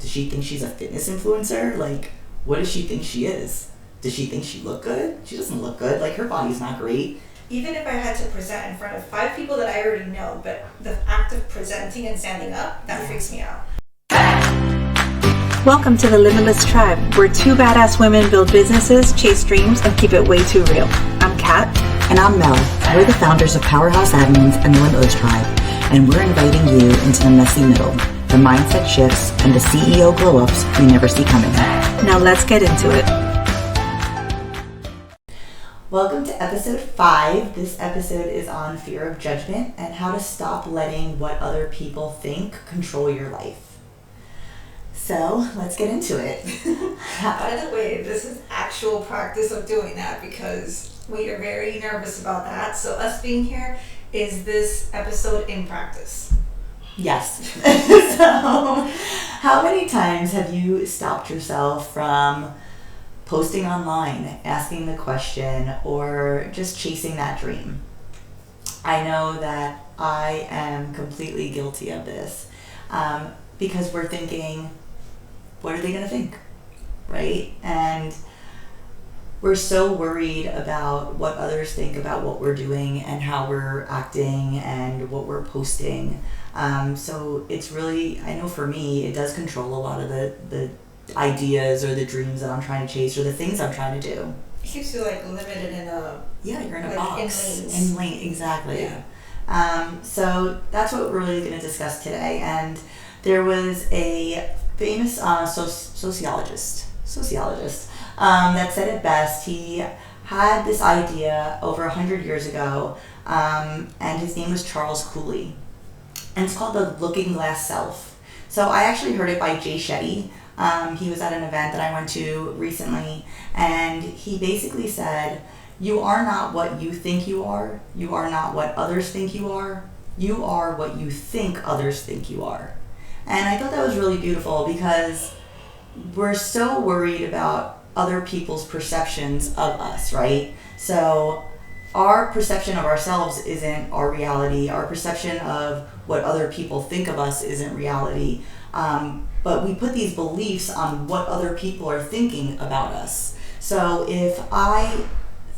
does she think she's a fitness influencer? Like, what does she think she is? Does she think she look good? She doesn't look good. Like, her body's not great. Even if I had to present in front of 5 people that I already know, but the act of presenting and standing up, that freaks me out. Welcome to the Limitless Tribe, where 2 badass women build businesses, chase dreams, and keep it way too real. I'm Kat. And I'm Mel. We're the founders of Powerhouse Admins and the Limitless Tribe, and we're inviting you into the messy middle, the mindset shifts, and the CEO glow-ups we never see coming. Now let's get into it. Welcome to episode 5. This episode is on fear of judgment and how to stop letting what other people think control your life. So let's get into it. By the way, this is actual practice of doing that because we are very nervous about that. So us being here is this episode in practice. Yes. So how many times have you stopped yourself from posting online, asking the question, or just chasing that dream? I know that I am completely guilty of this because we're thinking, what are they going to think, right? And we're so worried about what others think about what we're doing and how we're acting and what we're posting. So it's really, I know for me, it does control a lot of the ideas or the dreams that I'm trying to chase or the things I'm trying to do. It keeps you like limited in a... Yeah, you're in a like box. In lane, exactly. Yeah. So that's what we're really going to discuss today. And there was a famous sociologist that said it best. He had this idea over 100 years ago, and his name was Charles Cooley. And it's called the looking glass self. So I actually heard it by Jay Shetty. He was at an event that I went to recently, and he basically said, you are not what you think you are not what others think you are what you think others think you are. And I thought that was really beautiful because we're so worried about other people's perceptions of us, right? So our perception of ourselves isn't our reality. Our perception of what other people think of us isn't reality. But we put these beliefs on what other people are thinking about us. So if I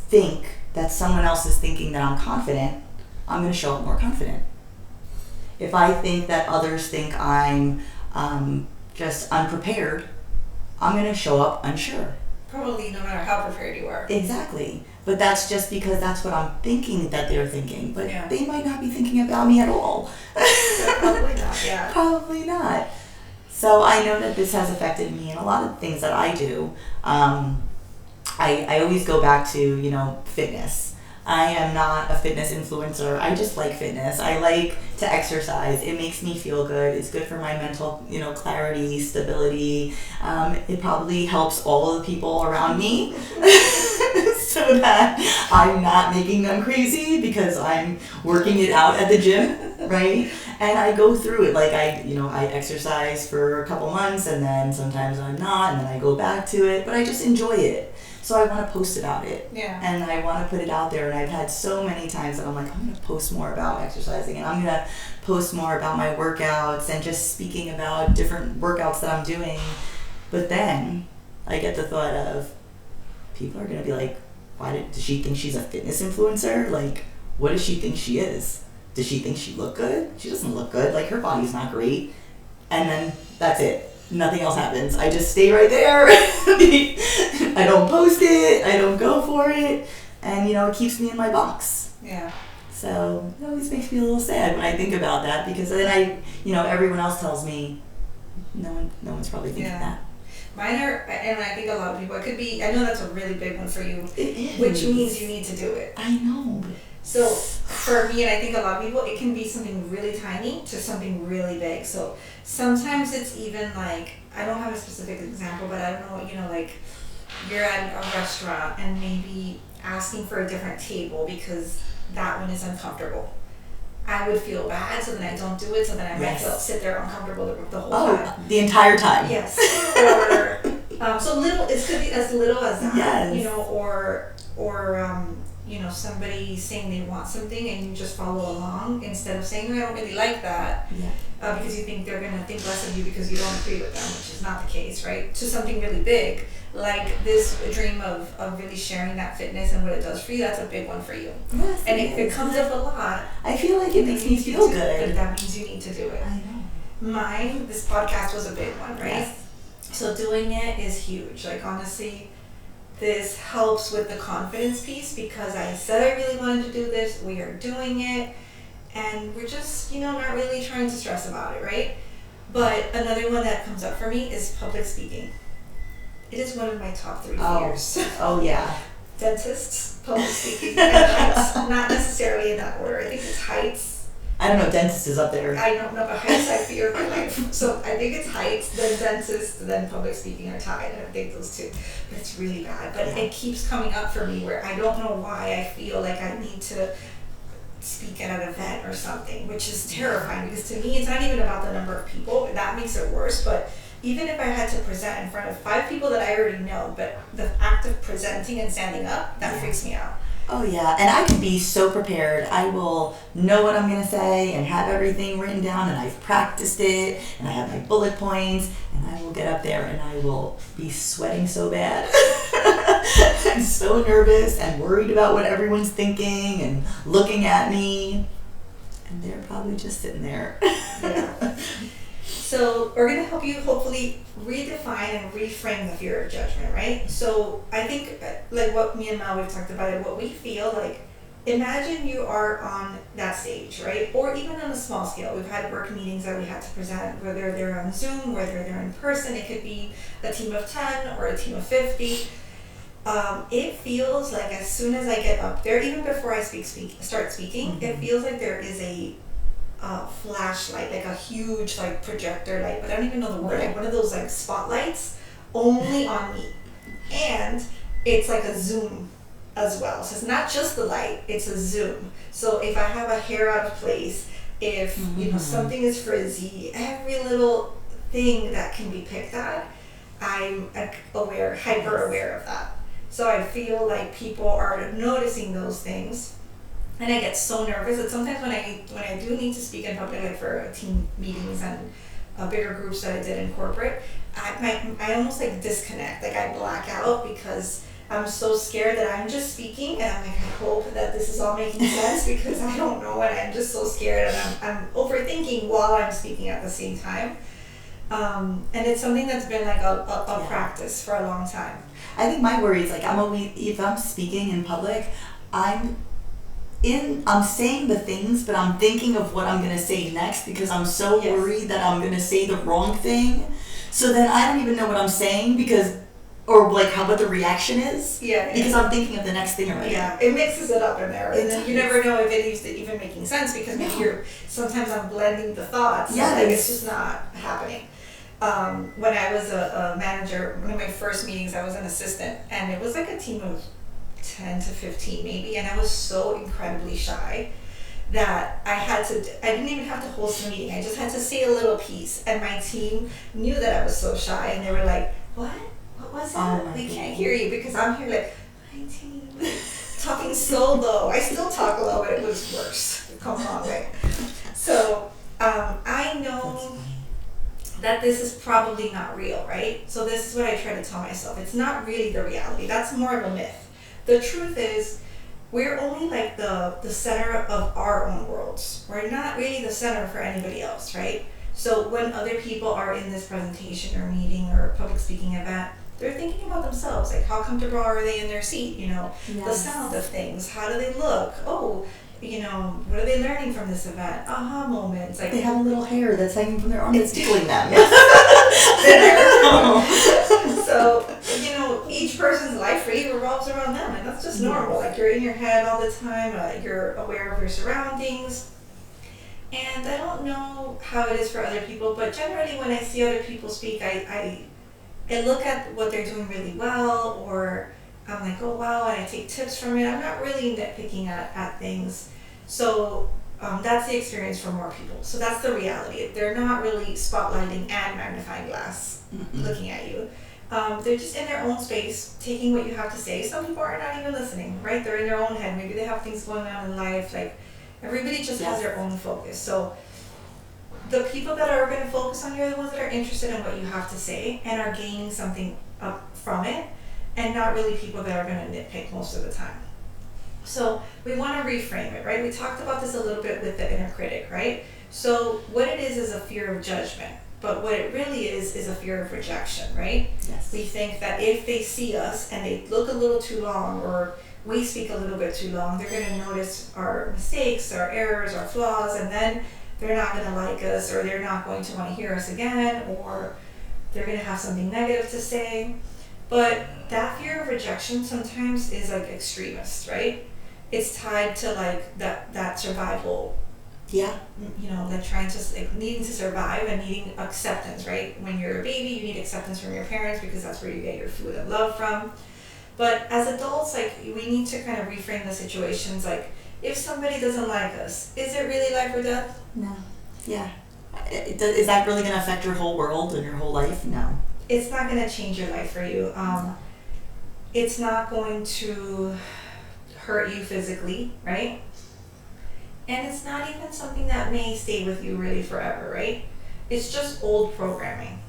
think that someone else is thinking that I'm confident, I'm going to show up more confident. If I think that others think I'm just unprepared, I'm going to show up unsure. Probably no matter how prepared you are. Exactly. But that's just because that's what I'm thinking that they're thinking. But yeah. They might not be thinking about me at all. Probably not, yeah. Probably not. So I know that this has affected me in a lot of things that I do. I always go back to, fitness. I am not a fitness influencer. I just like fitness. I like to exercise. It makes me feel good. It's good for my mental, clarity, stability. It probably helps all the people around me so that I'm not making them crazy because I'm working it out at the gym, right? And I go through it. Like I exercise for a couple months and then sometimes I'm not and then I go back to it, but I just enjoy it. So I want to post about it. Yeah. And I want to put it out there. And I've had so many times that I'm like, I'm going to post more about exercising and I'm going to post more about my workouts and just speaking about different workouts that I'm doing. But then I get the thought of people are going to be like, does she think she's a fitness influencer? Like, what does she think she is? Does she think she look good? She doesn't look good. Like, her body's not great. And then that's it. Nothing else happens. I just stay right there. I don't post it. I don't go for it. And, it keeps me in my box. Yeah. So it always makes me a little sad when I think about that because then everyone else tells me no one's probably thinking that. Mine are, and I think a lot of people, it could be, I know that's a really big one for you. It is. Which means you need to do it. I know. So for me, and I think a lot of people, it can be something really tiny to something really big. So sometimes it's even like, I don't have a specific example, but I don't know, like you're at a restaurant and maybe asking for a different table because that one is uncomfortable. I would feel bad, so then I don't do it, so then I might sit there uncomfortable the whole time. The entire time. Yes. Or, so little, it could be as little as that, yes. or somebody saying they want something and you just follow along instead of saying, I don't really like that, because you think they're going to think less of you because you don't agree with them, which is not the case, right? To something really big, like this dream of really sharing that fitness and what it does for you, that's a big one for you. Yes, and if it comes up a lot, I feel like it makes me feel good. That means you need to do it. I know. Mine, this podcast was a big one, right? Yes. So doing it is huge. Like, honestly, this helps with the confidence piece because I said I really wanted to do this. We are doing it. And we're just, not really trying to stress about it, right? But another one that comes up for me is public speaking. It is one of my top 3 fears. Oh, yeah. Dentists, public speaking, and heights. Not necessarily in that order. I think it's heights. I don't know, dentist is up there. I don't know, but heights I fear my life. So I think it's heights, then dentist, then public speaking are tied. I think those two. But it's really bad. But it keeps coming up for me where I don't know why I feel like I need to speak at an event or something, which is terrifying because to me it's not even about the number of people. That makes it worse. But even if I had to present in front of 5 people that I already know, but the act of presenting and standing up, that freaks me out. Oh yeah, and I can be so prepared. I will know what I'm going to say and have everything written down, and I've practiced it, and I have my bullet points, and I will get up there and I will be sweating so bad. I'm so nervous and worried about what everyone's thinking and looking at me, and they're probably just sitting there. Yeah. So we're going to help you hopefully redefine and reframe the fear of judgment, right? So I think like what me and Mel we've talked about, what we feel like, imagine you are on that stage, right? Or even on a small scale. We've had work meetings that we had to present, whether they're on Zoom, whether they're in person. It could be a team of 10 or a team of 50. It feels like as soon as I get up there, even before I start speaking, it feels like there is a flashlight, like a huge like projector light, but I don't even know the word, like one of those like spotlights only on me. And it's like a zoom as well. So it's not just the light, it's a zoom. So if I have a hair out of place, if something is frizzy, every little thing that can be picked at, I'm hyper aware of that. So I feel like people are noticing those things. And I get so nervous that sometimes when I do need to speak in public, like for team meetings and bigger groups that I did in corporate, I almost like disconnect, like I black out because I'm so scared that I'm just speaking and I'm like, I hope that this is all making sense because I don't know and I'm just so scared and I'm overthinking while I'm speaking at the same time. And it's something that's been like a practice for a long time. I think my worry is like if I'm speaking in public, I'm saying the things, but I'm thinking of what I'm going to say next because I'm so worried that I'm going to say the wrong thing. So then I don't even know what I'm saying or like what the reaction is. Yeah. Because I'm thinking of the next thing already. Yeah, it mixes it up in there. And then you never know if it is even making sense because maybe sometimes I'm blending the thoughts. Yeah. Like it's just not happening. When I was a manager, one of my first meetings, I was an assistant and it was like a team of 10 to 15 maybe, and I was so incredibly shy that I didn't even have to host the meeting. I just had to say a little piece, and my team knew that I was so shy, and they were like, what was that? We can't hear you, because I'm here like, my team, talking so low. I still talk low, but it was worse. It's come a long way. So I know that this is probably not real, right? So this is what I try to tell myself. It's not really the reality. That's more of a myth. The truth is, we're only like the center of our own worlds. We're not really the center for anybody else, right? So when other people are in this presentation or meeting or public speaking event, they're thinking about themselves, like how comfortable are they in their seat, the sound of things, how do they look, what are they learning from this event, aha moments. Like they have a little hair that's hanging from their arm that's tickling them. So, each person's life really revolves around them, and that's just normal. Like you're in your head all the time, you're aware of your surroundings. And I don't know how it is for other people, but generally when I see other people speak, I look at what they're doing really well, or I'm like, oh wow, and I take tips from it. I'm not really nitpicking at things. So that's the experience for more people. So that's the reality. They're not really spotlighting and magnifying glass looking at you. They're just in their own space, taking what you have to say. Some people are not even listening, right? They're in their own head. Maybe they have things going on in life. Like, everybody just has their own focus. So the people that are going to focus on you are the ones that are interested in what you have to say and are gaining something up from it, and not really people that are going to nitpick most of the time. So we want to reframe it, right? We talked about this a little bit with the inner critic, right? So what it is a fear of judgment, but what it really is a fear of rejection, right? Yes. We think that if they see us and they look a little too long, or we speak a little bit too long, they're going to notice our mistakes, our errors, our flaws, and then they're not going to like us, or they're not going to want to hear us again, or they're going to have something negative to say. But that fear of rejection sometimes is like extremist, right? It's tied to like that survival. Yeah. You know, like trying to, like, needing to survive and needing acceptance, right? When you're a baby, you need acceptance from your parents because that's where you get your food and love from. But as adults, like, we need to kind of reframe the situations. Like, if somebody doesn't like us, is it really life or death? No. Yeah. Is that really going to affect your whole world and your whole life? No. It's not going to change your life for you. It's not going to hurt you physically, right? And it's not even something that may stay with you really forever, right? It's just old programming.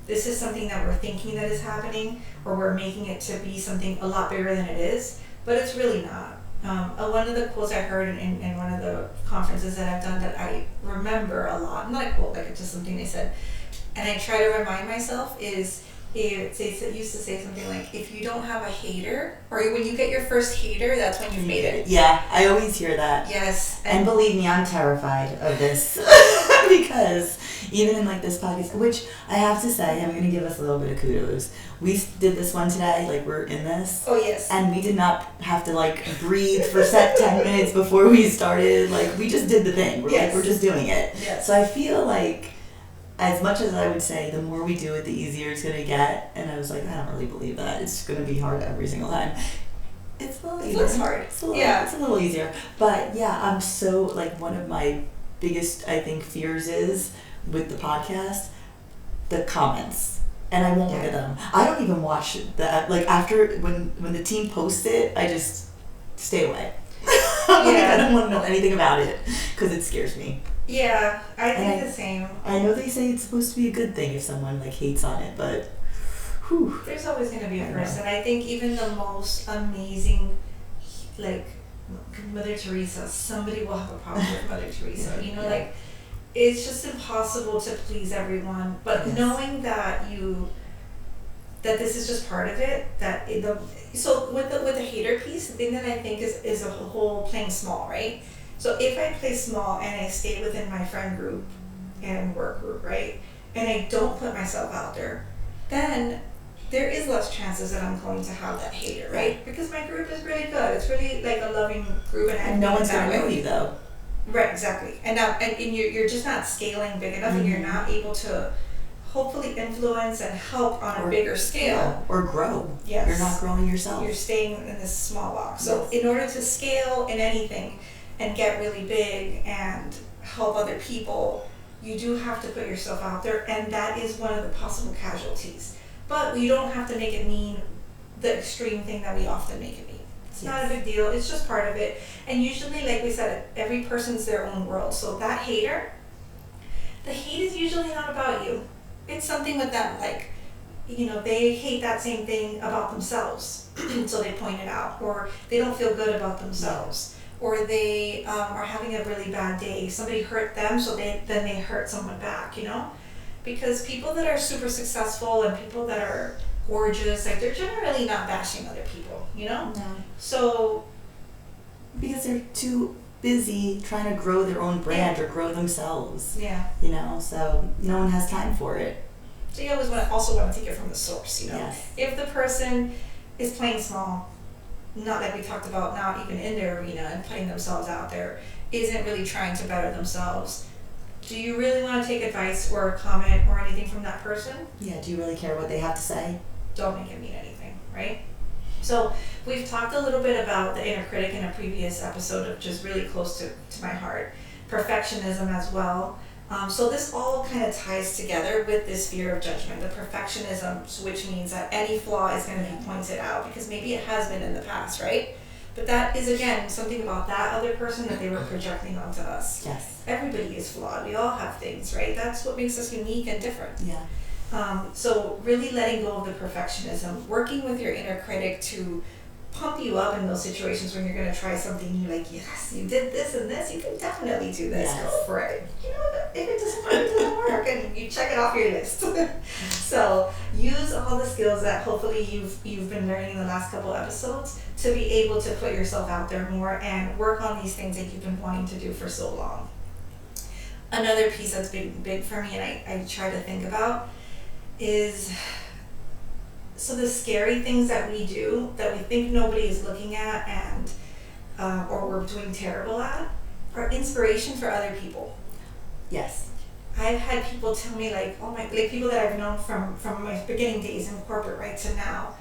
This is something that we're thinking that is happening, or we're making it to be something a lot bigger than it is, but it's really not. One of the quotes I heard in one of the conferences that I've done that I remember a lot, not a quote, like it's just something they said, and I try to remind myself is, they used to say something like, if you don't have a hater, or when you get your first hater, that's when you've made it. Yeah, I always hear that. Yes. And believe me, I'm terrified of this because even in like this podcast, which I have to say, I'm going to give us a little bit of kudos. We did this one today, like we're in this. Oh, yes. And we did not have to like breathe for set 10 minutes before we started. Like, we just did the thing. We're just doing it. Yes. So I feel like, as much as I would say, the more we do it, the easier it's going to get. And I was like, I don't really believe that. It's going to be hard every single time. It's a little easier. It's hard. It's a little easier. But yeah, I'm so, like, one of my biggest, I think, fears is with the podcast, the comments. And I won't look at them. I don't even watch that. Like, after, when the team posts it, I just stay away. I don't want to know anything about it because it scares me. Yeah, I think the same. I know they say it's supposed to be a good thing if someone like hates on it, but whew. There's always going to be a person. I think even the most amazing, like Mother Teresa, somebody will have a problem with Mother Teresa. You know, like, it's just impossible to please everyone. But knowing that this is just part of it, so with the hater piece, the thing that I think is a whole playing small, right? So if I play small and I stay within my friend group and work group, right, and I don't put myself out there, then there is less chances that I'm going to have that hater, right? Because my group is really good. It's really like a loving group, and no one's gonna know you though. Right, exactly. And now, and you're just not scaling big enough, and you're not able to hopefully influence and help on a bigger scale. Or grow. Yes. You're not growing yourself. You're staying in this small box. So in order to scale in anything and get really big and help other people, you do have to put yourself out there, and that is one of the possible casualties. But you don't have to make it mean the extreme thing that we often make it mean. It's not a big deal, it's just part of it. And usually, like we said, every person's their own world. So that hater, the hate is usually not about you. It's something with them, like, you know, they hate that same thing about themselves, so they point it out, or they don't feel good about themselves. Or they are having a really bad day. Somebody hurt them, so then they hurt someone back, you know? Because people that are super successful and people that are gorgeous, like, they're generally not bashing other people, you know? No. So, because they're too busy trying to grow their own brand or grow themselves. Yeah. You know, so no one has time for it. So you always want to take it from the source, you know? Yes. If the person is playing small, not like we talked about, not even in their arena and putting themselves out there, isn't really trying to better themselves, do you really want to take advice or a comment or anything from that person? Yeah, do you really care what they have to say? Don't make it mean anything, right? So we've talked a little bit about the inner critic in a previous episode of just really close to my heart. Perfectionism as well. So this all kind of ties together with this fear of judgment, the perfectionism, which means that any flaw is going to be pointed out because maybe it has been in the past, right? But that is, again, something about that other person that they were projecting onto us. Yes. Everybody is flawed. We all have things, right? That's what makes us unique and different. Yeah. So really letting go of the perfectionism, working with your inner critic to pump you up in those situations when you're going to try something new, like, yes, you did this and this, you can definitely do this. Yes. Go for it. You know, if it doesn't work, it doesn't work, and you check it off your list. So use all the skills that hopefully you've been learning in the last couple episodes to be able to put yourself out there more and work on these things that you've been wanting to do for so long. Another piece that's big for me, and I try to think about, is so the scary things that we do that we think nobody is looking at and or we're doing terrible at are inspiration for other people. Yes. I've had people tell me, like, like people that I've known from my beginning days in corporate, right, to now,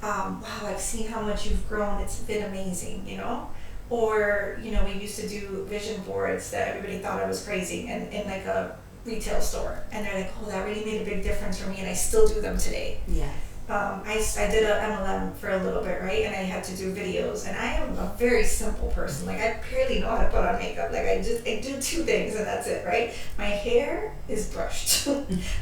wow, I've seen how much you've grown, it's been amazing, you know? Or, you know, we used to do vision boards that everybody thought I was crazy and in like a retail store, and they're like, oh, that really made a big difference for me, and I still do them today. Yeah. I did a MLM for a little bit, right, and I had to do videos, and I am a very simple person. Like, I barely know how to put on makeup. Like, I do two things and that's it, right? My hair is brushed.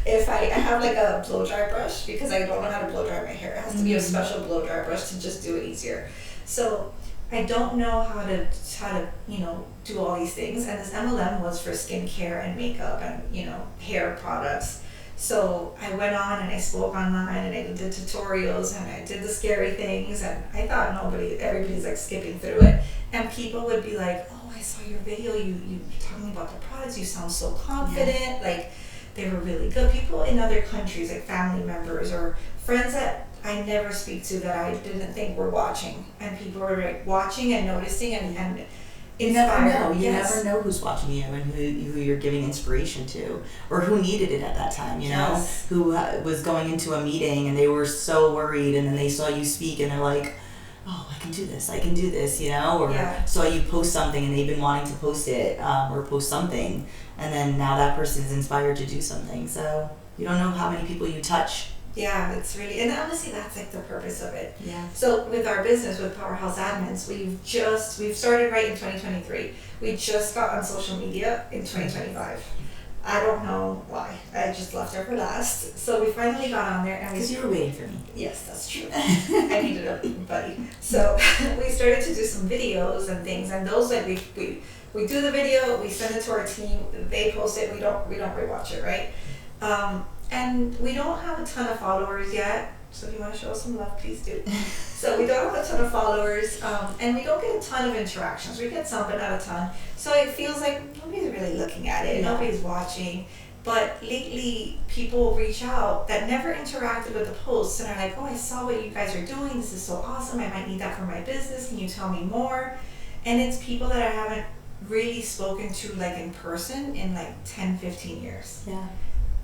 If I have like a blow dry brush, because I don't know how to blow dry my hair, it has to be a special blow dry brush to just do it easier. So I don't know how to you know, do all these things, and this MLM was for skincare and makeup and, you know, hair products. So I went on and I spoke online and I did tutorials and I did the scary things, and I thought everybody's like skipping through it, and people would be like, oh, I saw your video, you talking about the products, you sound so confident. Like, they were really good. People in other countries, like family members or friends that I never speak to that I didn't think were watching, and people were like watching and noticing and You never know. You Yes. never know who's watching you and who you're giving inspiration to, or who needed it at that time. You know, Yes. who was going into a meeting and they were so worried, and then they saw you speak and they're like, "Oh, I can do this," you know, or Yeah. saw you post something and they've been wanting to post it or post something, and then now that person is inspired to do something. So you don't know how many people you touch. Yeah, it's really, and honestly, that's like the purpose of it. Yeah. So with our business, with Powerhouse Admins, we've started right in 2023. We just got on social media in 2025. I don't know why. I just left her for last. So we finally got on there, and Because you were waiting for me. yes, that's true. I needed a buddy. So we started to do some videos and things, and those, like, we do the video, we send it to our team, they post it, we don't rewatch it, right? And we don't have a ton of followers yet, so if you want to show us some love, please do. So we don't have a ton of followers, and we don't get a ton of interactions. We get some, but not a ton. So it feels like nobody's really looking at it, nobody's watching. But lately, people reach out that never interacted with the posts and are like, oh, I saw what you guys are doing. This is so awesome. I might need that for my business. Can you tell me more? And it's people that I haven't really spoken to, like, in person in like 10, 15 years. Yeah.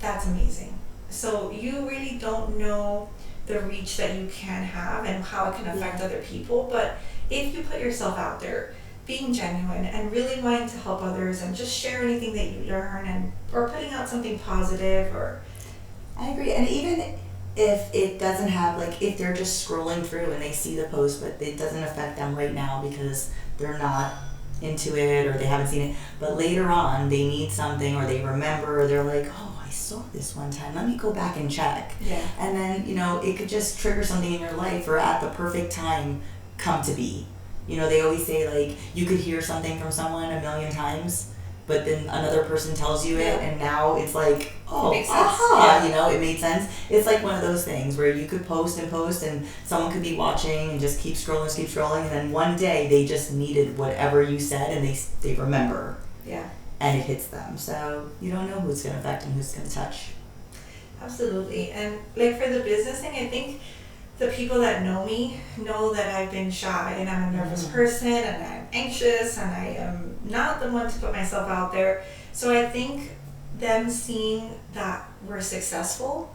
That's amazing. So you really don't know the reach that you can have and how it can affect other people. But if you put yourself out there, being genuine and really wanting to help others and just share anything that you learn or putting out something positive, or I agree. And even if it doesn't have, like, if they're just scrolling through and they see the post, but it doesn't affect them right now because they're not into it or they haven't seen it, but later on they need something or they remember, or they're like, oh, I saw this one time, let me go back and check. Yeah. And then, you know, it could just trigger something in your life or at the perfect time come to be. You know, they always say, like, you could hear something from someone 1,000,000 times, but then another person tells you it, and now it's like, oh, It makes sense. aha, Yeah. you know, it made sense. It's like one of those things where you could post and someone could be watching and just keep scrolling, and then one day they just needed whatever you said, and they remember, Yeah. and it hits them. So you don't know who's going to affect and who's going to touch. Absolutely. And like for the business thing, I think the people that know me know that I've been shy and I'm a nervous person and I'm anxious and I am not the one to put myself out there. So I think them seeing that we're successful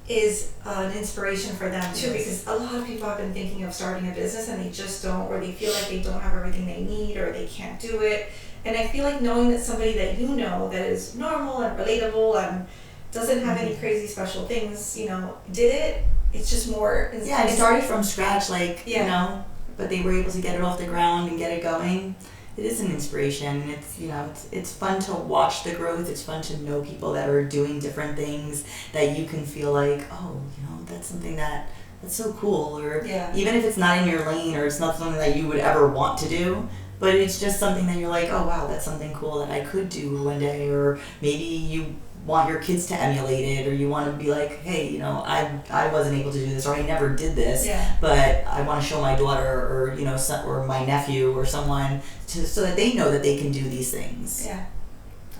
is an inspiration for them too, because a lot of people have been thinking of starting a business and they just don't, or they feel like they don't have everything they need, or they can't do it. And I feel like knowing that somebody that you know that is normal and relatable and doesn't have any crazy special things, you know, did it, it's just more. Yeah, and started from scratch, like, you know, but they were able to get it off the ground and get it going. It is an inspiration. It's, you know, it's fun to watch the growth. It's fun to know people that are doing different things that you can feel like, oh, you know, that's something that's so cool. Or even if it's not in your lane, or it's not something that you would ever want to do, but it's just something that you're like, oh wow, that's something cool that I could do one day. Or maybe you want your kids to emulate it, or you want to be like, hey, you know, I wasn't able to do this, or I never did this, but I want to show my daughter, or, you know, or my nephew or someone, so that they know that they can do these things. Yeah,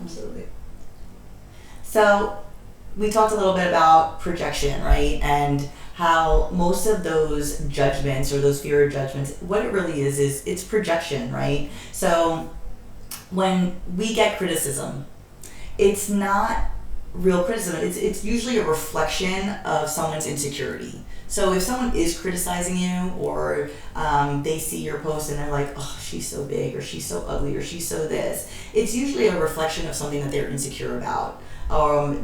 absolutely. So we talked a little bit about projection, right? And how most of those judgments, or those fear of judgments, what it really is it's projection, right? So when we get criticism, it's not real criticism. It's usually a reflection of someone's insecurity. So if someone is criticizing you, or they see your post and they're like, oh, she's so big, or she's so ugly, or she's so this, it's usually a reflection of something that they're insecure about.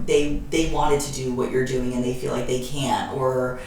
They wanted to do what you're doing and they feel like they can't, or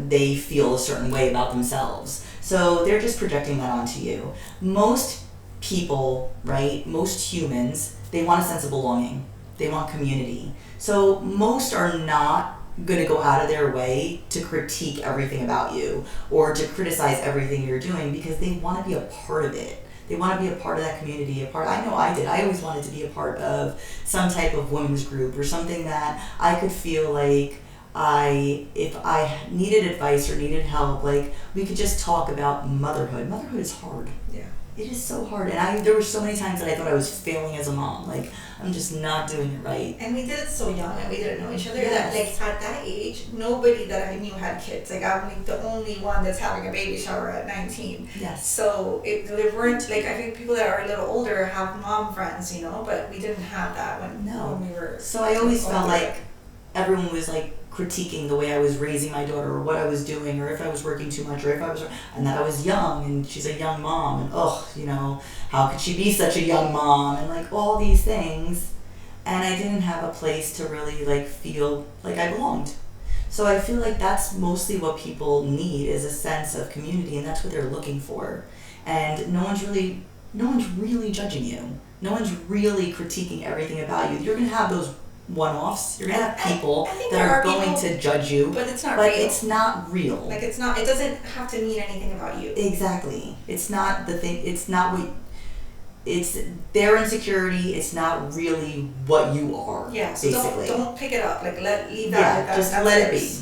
they feel a certain way about themselves. So they're just projecting that onto you. Most people, right, most humans, they want a sense of belonging. They want community. So most are not going to go out of their way to critique everything about you, or to criticize everything you're doing, because they want to be a part of it. They want to be a part of that community, I know I did. I always wanted to be a part of some type of women's group, or something that I could feel like if I needed advice or needed help, like, we could just talk about motherhood. Motherhood is hard. Yeah. It is so hard, and there were so many times that I thought I was failing as a mom. Like, I'm just not doing it right. And we did it so young, and we didn't know each other. Yes. That, like, at that age, nobody that I knew had kids. Like, I'm like the only one that's having a baby shower at 19. Yes. So there weren't, like, I think people that are a little older have mom friends, you know, but we didn't have that when we were. So I always felt like everyone was like critiquing the way I was raising my daughter, or what I was doing, or if I was working too much, or if I was, and that I was young, and she's a young mom, and you know, how could she be such a young mom, and like all these things. And I didn't have a place to really like feel like I belonged. So I feel like that's mostly what people need, is a sense of community, and that's what they're looking for. And no one's really judging you. No one's really critiquing everything about you. You're gonna have those one-offs. You're gonna have people that are going to judge you, but it's not real. It's not real. Like, it's not. It doesn't have to mean anything about you. Exactly. It's not the thing. It's not what. It's their insecurity. It's not really what you are. Yeah. So basically, don't pick it up. Like, leave that. Yeah. Like that, just let it be.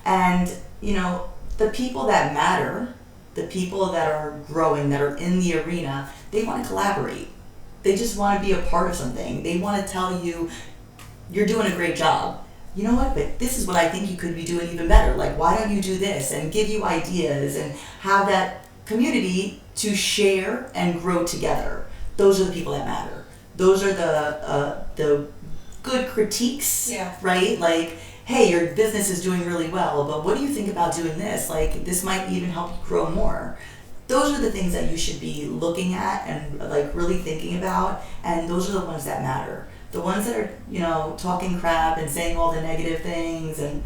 And you know, the people that matter, the people that are growing, that are in the arena, they want to collaborate. They just want to be a part of something. They want to tell you, you're doing a great job. You know what? But this is what I think you could be doing even better. Like, why don't you do this? And give you ideas, and have that community to share and grow together. Those are the people that matter. Those are the good critiques, right? Like, hey, your business is doing really well, but what do you think about doing this? Like, this might even help you grow more. Those are the things that you should be looking at and like really thinking about, and those are the ones that matter. The ones that are, you know, talking crap and saying all the negative things, and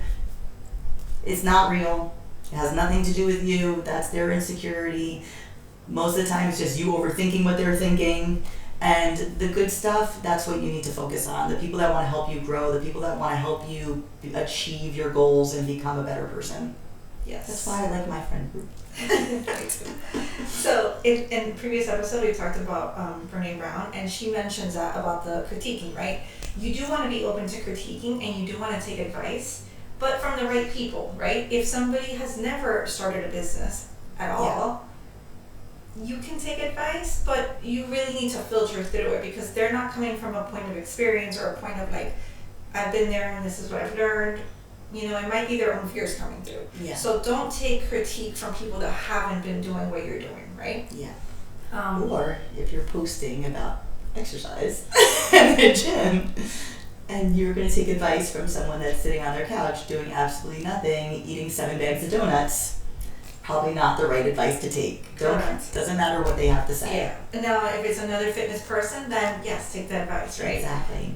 it's not real. It has nothing to do with you. That's their insecurity. Most of the time it's just you overthinking what they're thinking. And the good stuff, that's what you need to focus on. The people that want to help you grow, the people that want to help you achieve your goals and become a better person. Yes. That's why I like my friend group. So in previous episode we talked about Brene Brown, and she mentions that about the critiquing, right? You do want to be open to critiquing, and you do want to take advice, but from the right people, right? If somebody has never started a business at all, you can take advice, but you really need to filter through it, because they're not coming from a point of experience or a point of like, I've been there and this is what I've learned. You know, it might be their own fears coming through. Yeah. So don't take critique from people that haven't been doing what you're doing, right? Yeah. Or if you're posting about exercise at the gym, and you're going to take advice from someone that's sitting on their couch doing absolutely nothing, eating 7 bags of donuts, probably not the right advice to take. Doesn't matter what they have to say. Yeah. Now, if it's another fitness person, then yes, take the advice, right? Exactly.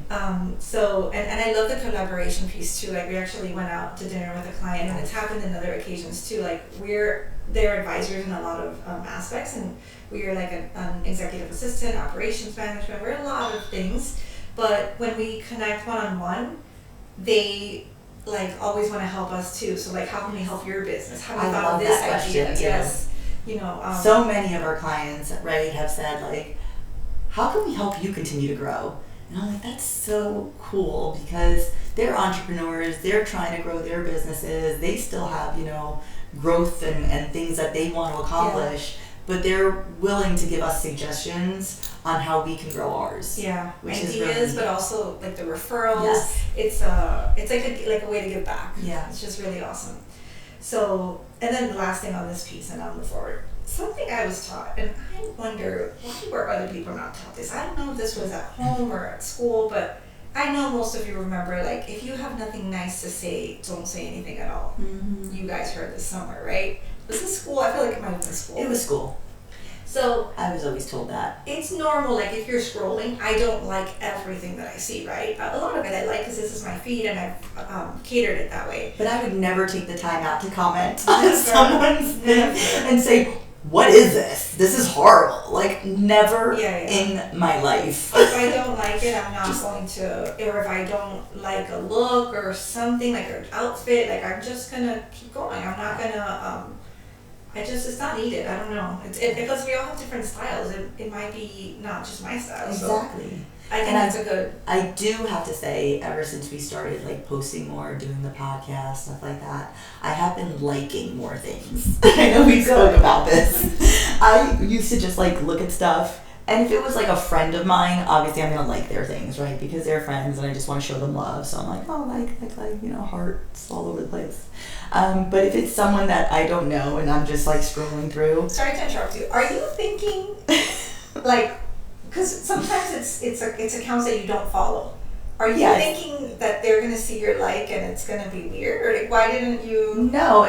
So, and I love the collaboration piece too. Like, we actually went out to dinner with a client, and it's happened in other occasions too. Like, we're their advisors in a lot of aspects, and we are like an executive assistant, operations management. We're a lot of things, but when we connect one-on-one, they like always want to help us too. So like, how can we help your business? How do we thought of this idea? Yes. You know, so many of our clients, right, have said like, how can we help you continue to grow? And I'm like, that's so cool, because they're entrepreneurs, they're trying to grow their businesses, they still have, you know, growth and things that they want to accomplish, but they're willing to give us suggestions on how we can grow ours. Yeah, which ideas, is really, but also like the referrals. Yes. It's like a way to give back. Yeah. It's just really awesome. So, and then the last thing on this piece, and I'll move forward. Something I was taught, and I wonder why were other people not taught this? I don't know if this was at home or at school, but I know most of you remember, like, if you have nothing nice to say, don't say anything at all. Mm-hmm. You guys heard this somewhere, right? Was this school? I feel like it might have been school. It was school. So I was always told that. it's normal, like if you're scrolling, I don't like everything that I see, right? A lot of it I like because this is my feed and I've catered it that way. But I would never take the time out to comment Never. on someone's thing and say, what is this? This is horrible. Like, never in my life. If I don't like it, I'm not going to, or if I don't like a look or something, like an outfit, like I'm just gonna keep going. I'm not gonna, it's not needed. I don't know. Because we all have different styles. It might be not just my style. Exactly. So I think that's a good. I do have to say, ever since we started like posting more, doing the podcast, stuff like that, I have been liking more things. I know we spoke about this. I used to just like look at stuff, and if it was like a friend of mine, obviously I'm gonna like their things, right? Because they're friends, and I just want to show them love. So I'm like, oh, like, you know, hearts all over the place. But if it's someone that I don't know, and I'm just like scrolling through. Sorry to interrupt you. Are you thinking like? Because sometimes it's accounts that you don't follow. Are you thinking that they're gonna see your like and it's gonna be weird, or like, why didn't you? No,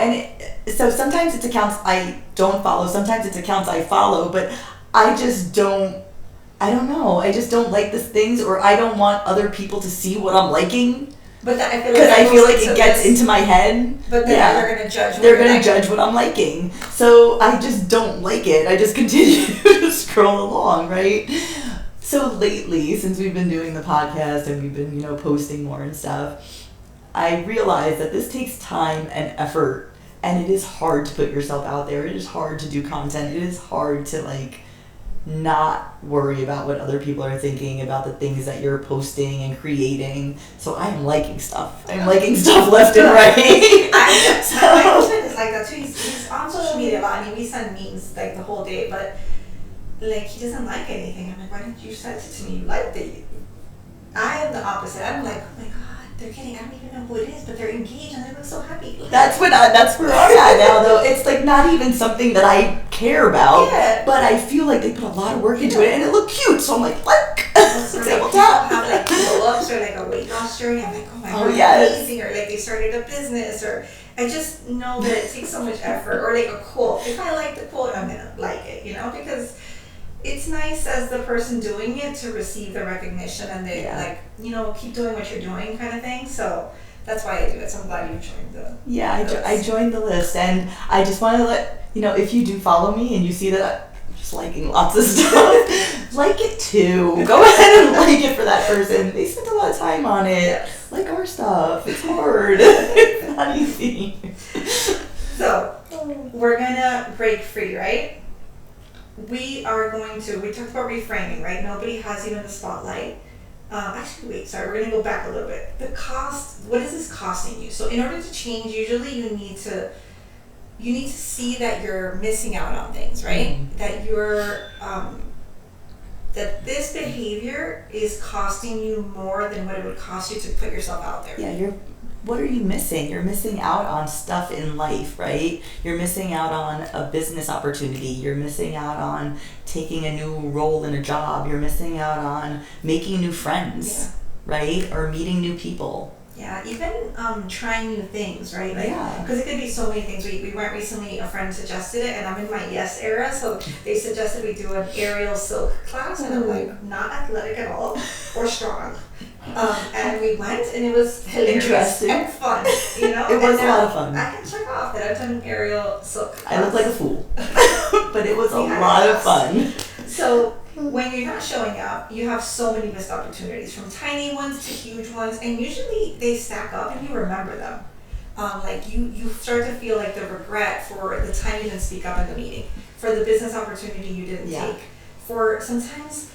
so sometimes it's accounts I don't follow. Sometimes it's accounts I follow, but I just don't. I don't know. I just don't like these things, or I don't want other people to see what I'm liking. But I feel like it gets into my head. But then they're gonna judge. They're gonna judge what I'm liking. So I just don't like it. I just continue to scroll along, right? So lately, since we've been doing the podcast and we've been, you know, posting more and stuff, I realize that this takes time and effort, and it is hard to put yourself out there. It is hard to do content. It is hard to like not worry about what other people are thinking about the things that you're posting and creating. So I am liking stuff. I'm liking stuff left and right. My husband is like that too. He's on social media a lot. I mean, we send memes like the whole day, but like he doesn't like anything. I'm like, why didn't you send it to me? You liked it. I am the opposite. I'm like, oh my god, they're kidding. I don't even know who it is, but they're engaged and they look so happy. That's where I'm at now, though. It's like not even something that I care about, but I feel like they put a lot of work into it, and it looked cute. So I'm like, People have like glow-ups or like a weight loss journey. I'm like, oh my god, amazing. Or like they started a business, or I just know that it takes so much effort. Or like a quote. If I like the quote, I'm gonna like it, you know, because it's nice as the person doing it to receive the recognition and they like, you know, keep doing what you're doing kind of thing. So that's why I do it. So I'm glad you joined the I joined the list, and I just want to let you know, if you do follow me and you see that I'm just liking lots of stuff, like it too. Go ahead and like it for that person. They spent a lot of time on it. Yes. Like our stuff. It's hard. It's not easy. So we're gonna break free, right? We talked about reframing, right? Nobody has you in the spotlight. We're going to go back a little bit. The cost, what is this costing you? So in order to change, usually you need to see that you're missing out on things, right? Mm-hmm. That you're, that this behavior is costing you more than what it would cost you to put yourself out there. Yeah, what are you missing? You're missing out on stuff in life, right? You're missing out on a business opportunity. You're missing out on taking a new role in a job. You're missing out on making new friends. right? Or meeting new people. Yeah, even trying new things, right? Like, Yeah. because it could be so many things. We went recently, a friend suggested it, and I'm in my yes era, so they suggested we do an aerial silk class, and I'm like, not athletic at all, or strong. And we went, and it was hilarious Interesting. and fun, you know? It was and a lot of fun. I can check off that I've done an aerial silk class. I look like a fool. But it was a lot of fun. So when you're not showing up, you have so many missed opportunities, from tiny ones to huge ones, and usually they stack up and you remember them. Like you start to feel like the regret for the time you didn't speak up in the meeting, for the business opportunity you didn't take, for sometimes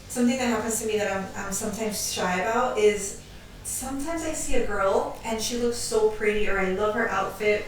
something that happens to me that I'm sometimes shy about is sometimes I see a girl and she looks so pretty, or I love her outfit,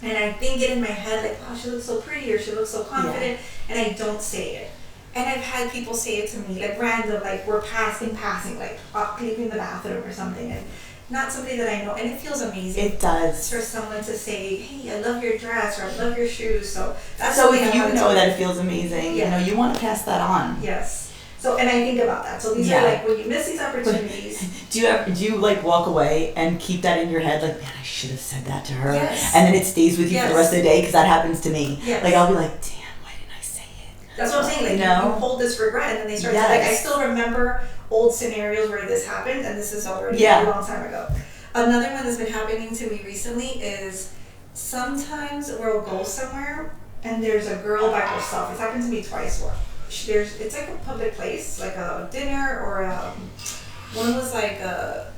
and I think it in my head like, oh, she looks so pretty, or she looks so confident, and I don't say it. And I've had people say it to me, like random, like we're passing, like leaving the bathroom or something, and not somebody that I know, and it feels amazing. It does. For someone to say, hey, I love your dress, or I love your shoes, so that's so something if I you wanna know do. that it feels amazing, you know, you want to pass that on. Yes. So, and I think about that. So these are like, when you miss these opportunities. Do you like walk away and keep that in your head, like, man, I should have said that to her, Yes. and then it stays with you for the rest of the day, because that happens to me. Yes. Like I'll be like, damn, why didn't I say it? That's what I'm saying. Like you hold this regret, and then they start to like. I still remember old scenarios where this happened, and this is already a long time ago. Another one that's been happening to me recently is sometimes we'll go somewhere and there's a girl by herself. It's happened to me twice. It's like a public place, like a dinner, or one was like a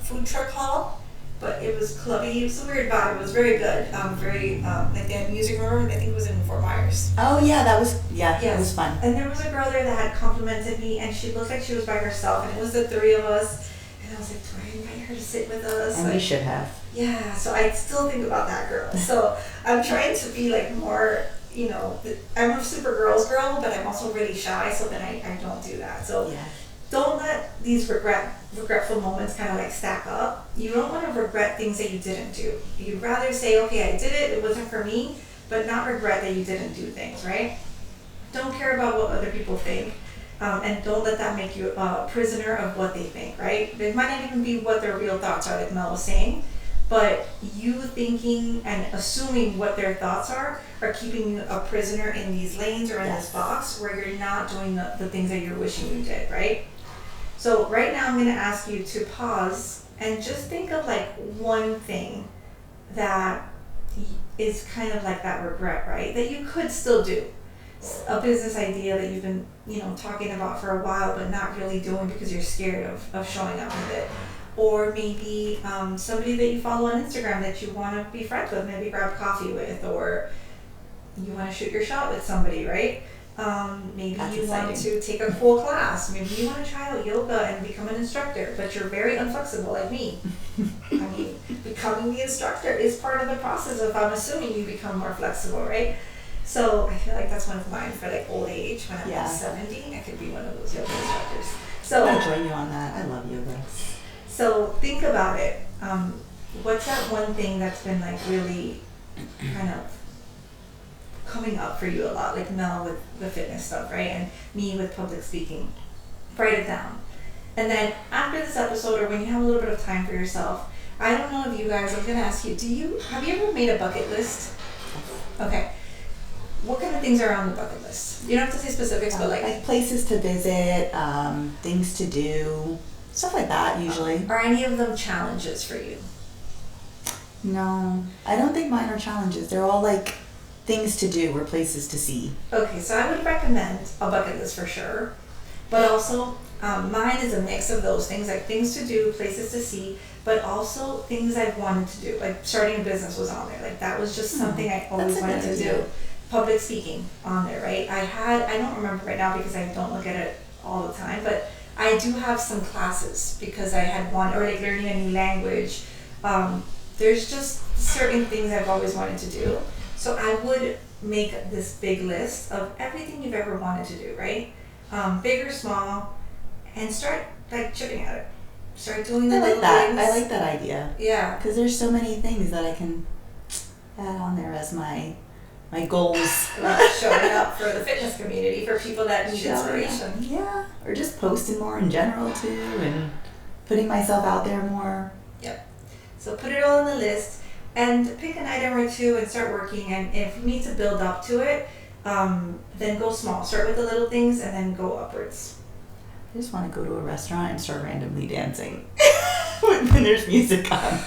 food truck hall, but it was clubby. It was a weird vibe. It was very good. Very like they had music room. I think it was in Fort Myers. Oh yeah, that was it was fun. And there was a girl there that had complimented me, and she looked like she was by herself, and it was the three of us. And I was like, do I invite her to sit with us? And like, we should have. Yeah, so I still think about that girl. So I'm trying to be like more, you know, I'm a super girls girl, but I'm also really shy, so then I don't do that. So don't let these regretful moments kind of like stack up. You don't want to regret things that you didn't do. You'd rather say, okay, I did it, it wasn't for me, but not regret that you didn't do things, right? Don't care about what other people think. And don't let that make you a prisoner of what they think, right? It might not even be what their real thoughts are, like Mel was saying, but you thinking and assuming what their thoughts are keeping you a prisoner in these lanes or in this box where you're not doing the things that you're wishing you did, right? So right now I'm going to ask you to pause and just think of like one thing that is kind of like that regret, right? That you could still do. A business idea that you've been, talking about for a while but not really doing because you're scared of showing up with it. Or maybe somebody that you follow on Instagram that you want to be friends with, maybe grab coffee with, or you want to shoot your shot with somebody, right? Maybe That's you exciting. want to take a cool class. Maybe you want to try out yoga and become an instructor, but you're very unflexible like me. I mean, becoming the instructor is part of the process of, I'm assuming, you become more flexible, right? So I feel like that's one of mine for like old age. When I'm like 70, I could be one of those yoga instructors. So I'm gonna join you on that. I love yoga. So think about it. What's that one thing that's been like really kind of coming up for you a lot? Like Mel with the fitness stuff, right? And me with public speaking. Write it down. And then after this episode, or when you have a little bit of time for yourself, I don't know if you guys, I'm gonna ask you, have you ever made a bucket list? Okay. What kind of things are on the bucket list? You don't have to say specifics, but like places to visit, things to do, stuff like that usually. Are any of them challenges for you? No, I don't think mine are challenges. They're all like things to do or places to see. Okay, so I would recommend a bucket list for sure, but also mine is a mix of those things, like things to do, places to see, but also things I've wanted to do. Like starting a business was on there. Like that was just something I always wanted to do. Public speaking on there, right? I don't remember right now because I don't look at it all the time, but I do have some classes because I had one, or like learning a new language. There's just certain things I've always wanted to do. So I would make this big list of everything you've ever wanted to do, right? Big or small, and start like chipping at it. Start doing the little things. I like that idea. Yeah. Because there's so many things that I can add on there as my my goals. Like showing up for the fitness community for people that need inspiration. Yeah, or just posting more in general too, and putting myself out there more. Yep. So put it all on the list and pick an item or two and start working. And if you need to build up to it, then go small. Start with the little things and then go upwards. I just want to go to a restaurant and start randomly dancing when there's music on.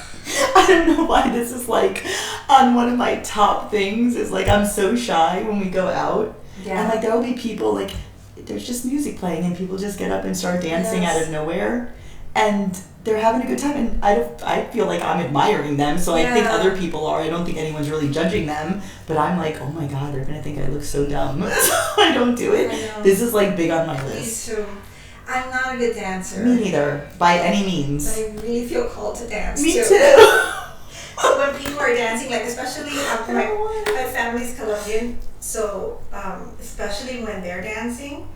I don't know why this is like on one of my top things. Is like I'm so shy when we go out, and like there will be people like there's just music playing and people just get up and start dancing out of nowhere, and they're having a good time, and I feel like I'm admiring them. So I think other people are. I don't think anyone's really judging them, but I'm like, oh my god, they're gonna think I look so dumb. So I don't do it. This is like big on my list. Me too. I'm not a good dancer. Me neither, by any means. But I really feel called to dance. Me too. So when people are dancing, like especially my family's Colombian, so especially when they're dancing,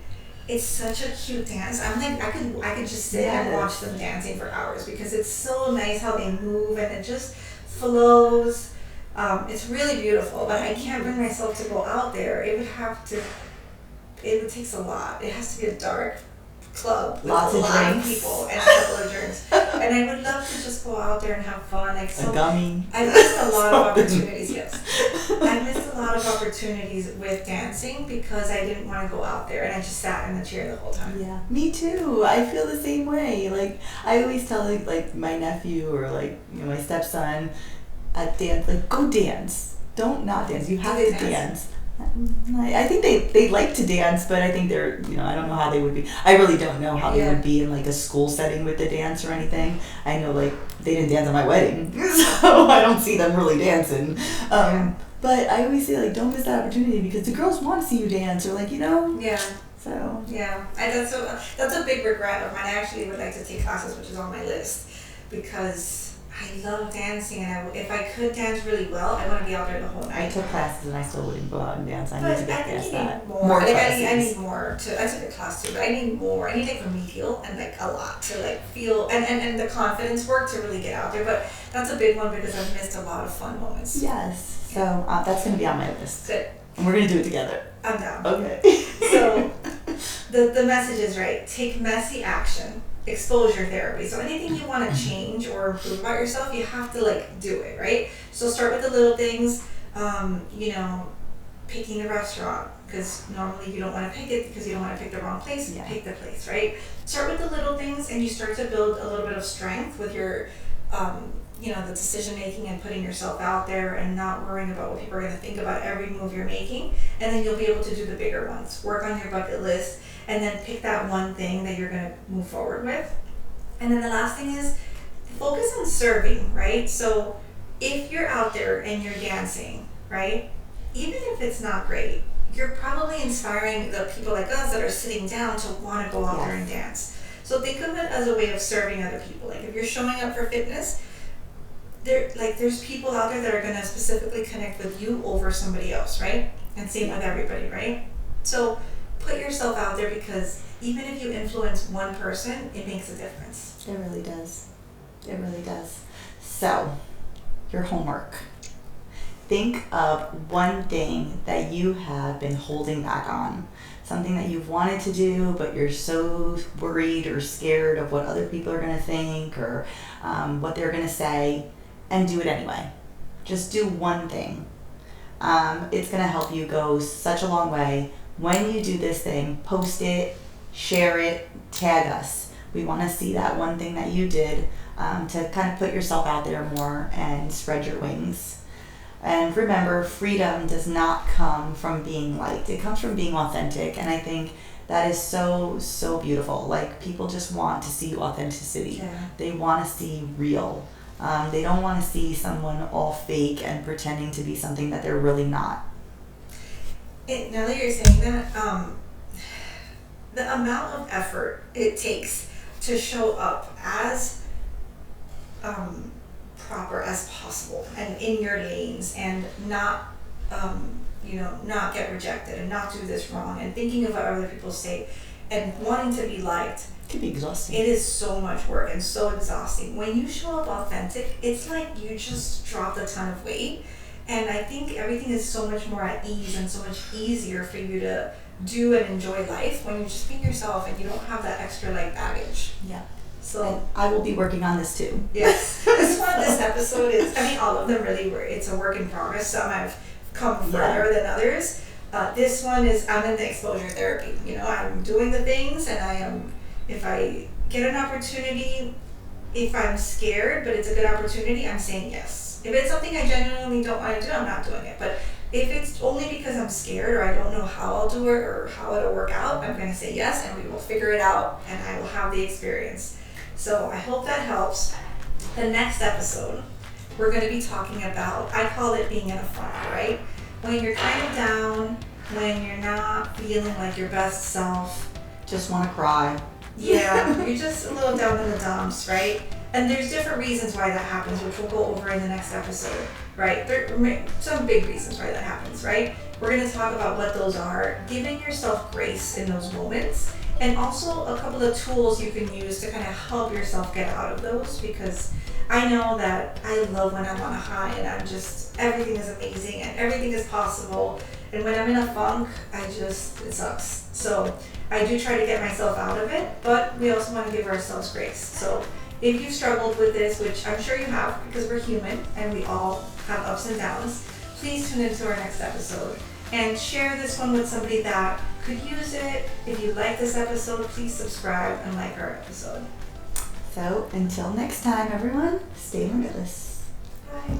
it's such a cute dance. I'm like I could just sit and watch them dancing for hours because it's so nice how they move and it just flows. It's really beautiful, but I can't bring myself to go out there. It would take a lot. It has to be a dark club with lots a of lot drinks. of people and a couple of drinks. And I would love to just go out there and have fun. Like a gummy. I missed a lot of opportunities, I missed a lot of opportunities with dancing because I didn't want to go out there and I just sat in the chair the whole time. Yeah, me too. I feel the same way. Like I always tell like my nephew or like my stepson at dance, like go dance. Don't not dance. You have to dance. I think they like to dance, but I think they're, I don't know how they would be. I really don't know how they would be in like a school setting with the dance or anything. I know like they didn't dance at my wedding, so I don't see them really dancing. But I always say like don't miss that opportunity because the girls want to see you dance or like Yeah. So that's a big regret of mine. I actually would like to take classes, which is on my list, because I love dancing, and if I could dance really well, I want to be out there the whole night. I took classes and I still wouldn't go out and dance. I but need to get I think past you that. need more. Like, classes. I need more to. I took a class too, but I need more. I need like remedial and like a lot to like feel and the confidence work to really get out there. But that's a big one because I've missed a lot of fun moments. Yes. So that's going to be on my list. Good. And we're going to do it together. I'm down. Okay. So the message is right. Take messy action. Exposure therapy. So anything you want to change or improve about yourself, you have to like do it, right? So start with the little things. Picking a restaurant, because normally you don't want to pick it because you don't want to pick the wrong place. Yeah. Pick the place, right? Start with the little things, and you start to build a little bit of strength with your, the decision making and putting yourself out there and not worrying about what people are going to think about every move you're making. And then you'll be able to do the bigger ones. Work on your bucket list. And then pick that one thing that you're going to move forward with. And then the last thing is focus on serving, right? So if you're out there and you're dancing, right? Even if it's not great, you're probably inspiring the people like us that are sitting down to want to go out there and dance. So think of it as a way of serving other people. Like if you're showing up for fitness, there's people out there that are going to specifically connect with you over somebody else, right? And same with everybody, right? So put yourself out there because even if you influence one person, it makes a difference. It really does. It really does. So, your homework. Think of one thing that you have been holding back on. Something that you've wanted to do, but you're so worried or scared of what other people are going to think or what they're going to say, and do it anyway. Just do one thing. It's going to help you go such a long way. When you do this thing, post it, share it, tag us. We want to see that one thing that you did to kind of put yourself out there more and spread your wings. And remember, freedom does not come from being liked. It comes from being authentic. And I think that is so, so beautiful. Like, people just want to see authenticity. Yeah. They want to see real. They don't want to see someone all fake and pretending to be something that they're really not. Now that you're saying that, the amount of effort it takes to show up as proper as possible and in your lanes and not get rejected and not do this wrong and thinking of what other people say and wanting to be liked. It can be exhausting. It is so much work and so exhausting. When you show up authentic, it's like you just dropped a ton of weight And I think everything is so much more at ease and so much easier for you to do and enjoy life when you're just being yourself and you don't have that extra like baggage. Yeah. So And I will be working on this too. yes, this episode is, I mean, all of them really were, it's a work in progress. Some have come further than others. This one is, I'm in the exposure therapy. You know, I'm doing the things, and if I get an opportunity, if I'm scared, but it's a good opportunity, I'm saying yes. If it's something I genuinely don't want to do, I'm not doing it. But if it's only because I'm scared or I don't know how I'll do it or how it'll work out, I'm going to say yes, and we will figure it out, and I will have the experience. So I hope that helps. The next episode, we're going to be talking about, I call it being in a funk, right? When you're kind of down, when you're not feeling like your best self. Just want to cry. Yeah, you're just a little down in the dumps, right? And there's different reasons why that happens, which we'll go over in the next episode, right? There are some big reasons why that happens, right? We're going to talk about what those are, giving yourself grace in those moments, and also a couple of tools you can use to kind of help yourself get out of those, because I know that I love when I'm on a high and I'm just, everything is amazing and everything is possible. And when I'm in a funk, it sucks. So I do try to get myself out of it, but we also want to give ourselves grace. So if you've struggled with this, which I'm sure you have because we're human and we all have ups and downs, please tune into our next episode and share this one with somebody that could use it. If you like this episode, please subscribe and like our episode. So until next time, everyone, stay limitless. Bye.